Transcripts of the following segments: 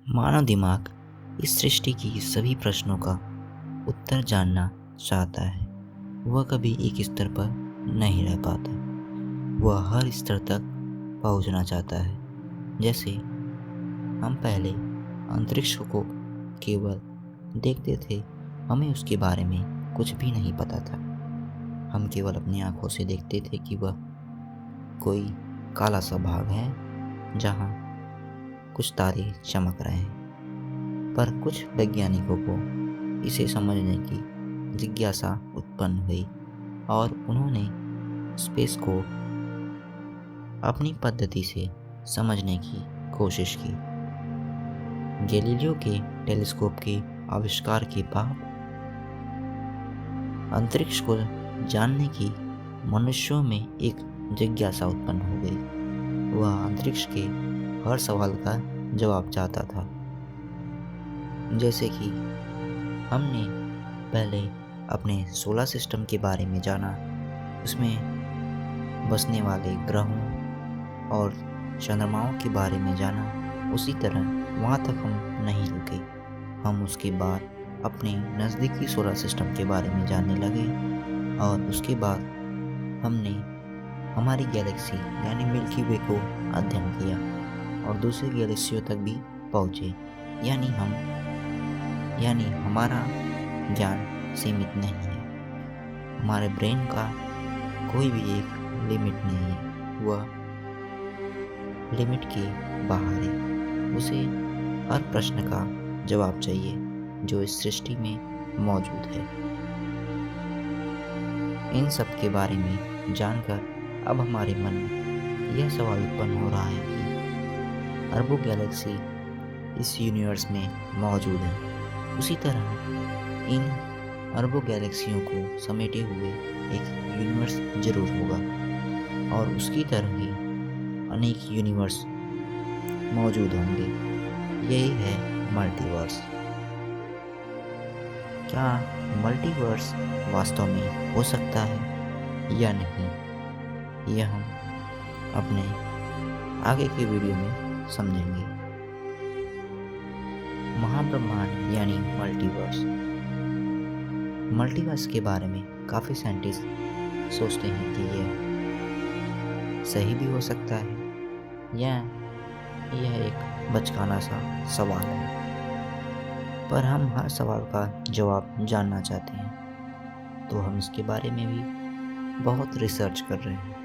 मानव दिमाग इस सृष्टि की सभी प्रश्नों का उत्तर जानना चाहता है। वह कभी एक स्तर पर नहीं रह पाता। वह हर स्तर तक पहुंचना चाहता है। जैसे हम पहले अंतरिक्ष को केवल देखते थे, हमें उसके बारे में कुछ भी नहीं पता था। हम केवल अपनी आंखों से देखते थे कि वह कोई काला सा भाग है जहां कुछ तारे चमक रहे हैं। पर कुछ वैज्ञानिकों को इसे समझने की जिज्ञासा उत्पन्न हुई और उन्होंने स्पेस को अपनी पद्धति से समझने की कोशिश की। गैलीलियो के टेलीस्कोप के आविष्कार के बाद अंतरिक्ष को जानने की मनुष्यों में एक जिज्ञासा उत्पन्न हो गई। वह अंतरिक्ष के हर सवाल का जवाब चाहता था। जैसे कि हमने पहले अपने सोलर सिस्टम के बारे में जाना, उसमें बसने वाले ग्रहों और चंद्रमाओं के बारे में जाना, उसी तरह वहाँ तक हम नहीं रुके। हम उसके बाद अपने नज़दीकी सोलर सिस्टम के बारे में जानने लगे और उसके बाद हमने हमारी गैलेक्सी यानी मिल्की वे को अध्ययन किया और दूसरी गैलेक्सियों तक भी पहुँचे। यानी हमारा ज्ञान सीमित नहीं है। हमारे ब्रेन का कोई भी एक लिमिट नहीं है, वह लिमिट के बाहर है। उसे हर प्रश्न का जवाब चाहिए जो इस सृष्टि में मौजूद है। इन सब के बारे में जानकर अब हमारे मन में यह सवाल उत्पन्न हो रहा है कि अरबों गैलेक्सी इस यूनिवर्स में मौजूद है। उसी तरह इन अरबों गैलेक्सियों को समेटे हुए एक यूनिवर्स जरूर होगा और उसकी तरह ही अनेक यूनिवर्स मौजूद होंगे। यही है मल्टीवर्स। क्या मल्टीवर्स वास्तव में हो सकता है या नहीं, यह हम अपने आगे के वीडियो में समझेंगे। महाब्रह्मांड यानी मल्टीवर्स के बारे में काफ़ी साइंटिस्ट सोचते हैं कि यह सही भी हो सकता है या यह एक बचकाना सा सवाल है। पर हम हर सवाल का जवाब जानना चाहते हैं, तो हम इसके बारे में भी बहुत रिसर्च कर रहे हैं।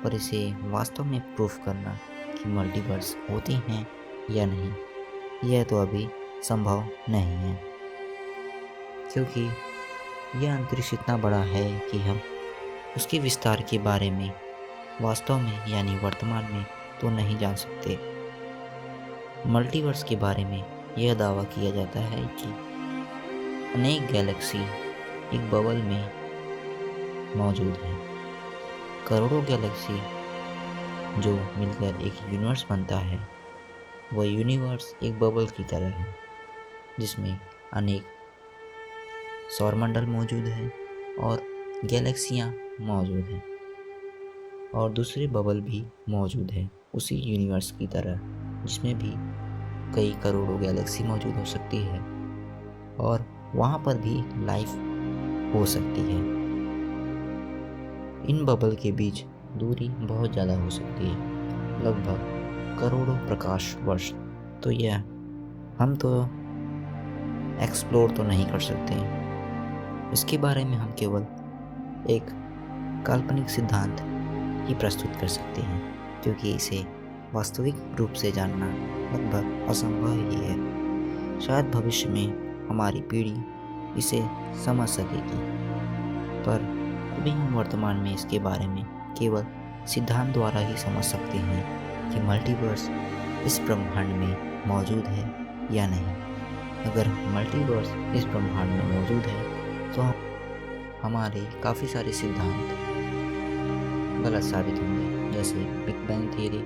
पर इसे वास्तव में प्रूफ करना कि मल्टीवर्स होती हैं या नहीं, यह तो अभी संभव नहीं है, क्योंकि यह अंतरिक्ष इतना बड़ा है कि हम उसके विस्तार के बारे में वास्तव में यानी वर्तमान में तो नहीं जान सकते। मल्टीवर्स के बारे में यह दावा किया जाता है कि अनेक गैलेक्सी एक बबल में मौजूद है। करोड़ों गैलेक्सी जो मिलकर एक यूनिवर्स बनता है, वह यूनिवर्स एक बबल की तरह है जिसमें अनेक सौरमंडल मौजूद है और गैलेक्सियाँ मौजूद हैं और दूसरे बबल भी मौजूद है उसी यूनिवर्स की तरह, जिसमें भी कई करोड़ों गैलेक्सी मौजूद हो सकती है और वहाँ पर भी लाइफ हो सकती है। इन बबल के बीच दूरी बहुत ज़्यादा हो सकती है, लगभग करोड़ों प्रकाश वर्ष। तो यह हम तो एक्सप्लोर तो नहीं कर सकते। इसके बारे में हम केवल एक काल्पनिक सिद्धांत ही प्रस्तुत कर सकते हैं, क्योंकि इसे वास्तविक रूप से जानना लगभग असंभव ही है। शायद भविष्य में हमारी पीढ़ी इसे समझ सकेगी, पर अभी हम वर्तमान में इसके बारे में केवल सिद्धांत द्वारा ही समझ सकते हैं कि मल्टीवर्स इस ब्रह्मांड में मौजूद है या नहीं। अगर मल्टीवर्स इस ब्रह्मांड में मौजूद है तो हमारे काफ़ी सारे सिद्धांत गलत साबित होंगे, जैसे बिग बैंग थियरी,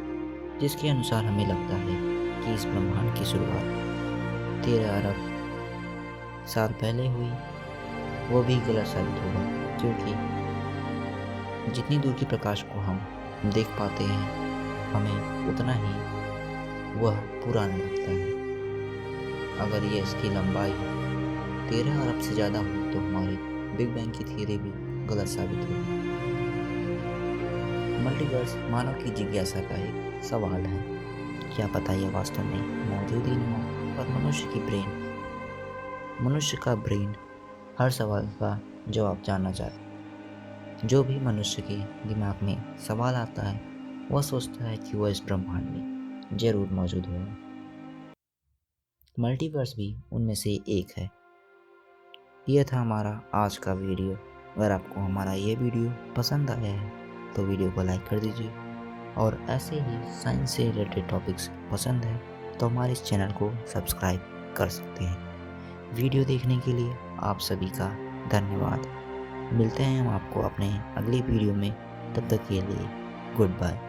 जिसके अनुसार हमें लगता है कि इस ब्रह्मांड की शुरुआत 13 अरब साल पहले हुई, वो भी गलत साबित होगा, क्योंकि जितनी दूर की प्रकाश को हम देख पाते हैं, हमें उतना ही वह पुराना लगता है। अगर ये इसकी लंबाई 13 अरब से ज़्यादा हो तो हमारी बिग बैंग की थियरी भी गलत साबित होगी। मल्टीवर्स मानव की जिज्ञासा का एक सवाल है। क्या पता यह वास्तव में मौजूद ही न हो, पर मनुष्य का ब्रेन हर सवाल का जवाब जानना चाहता है। जो भी मनुष्य के दिमाग में सवाल आता है वह सोचता है कि वह इस ब्रह्मांड में जरूर मौजूद होगा। मल्टीवर्स भी उनमें से एक है। यह था हमारा आज का वीडियो। अगर आपको हमारा ये वीडियो पसंद आया है तो वीडियो को लाइक कर दीजिए, और ऐसे ही साइंस से रिलेटेड टॉपिक्स पसंद है तो हमारे इस चैनल को सब्सक्राइब कर सकते हैं। वीडियो देखने के लिए आप सभी का धन्यवाद। मिलते हैं हम आपको अपने अगले वीडियो में, तब तक के लिए गुड बाय।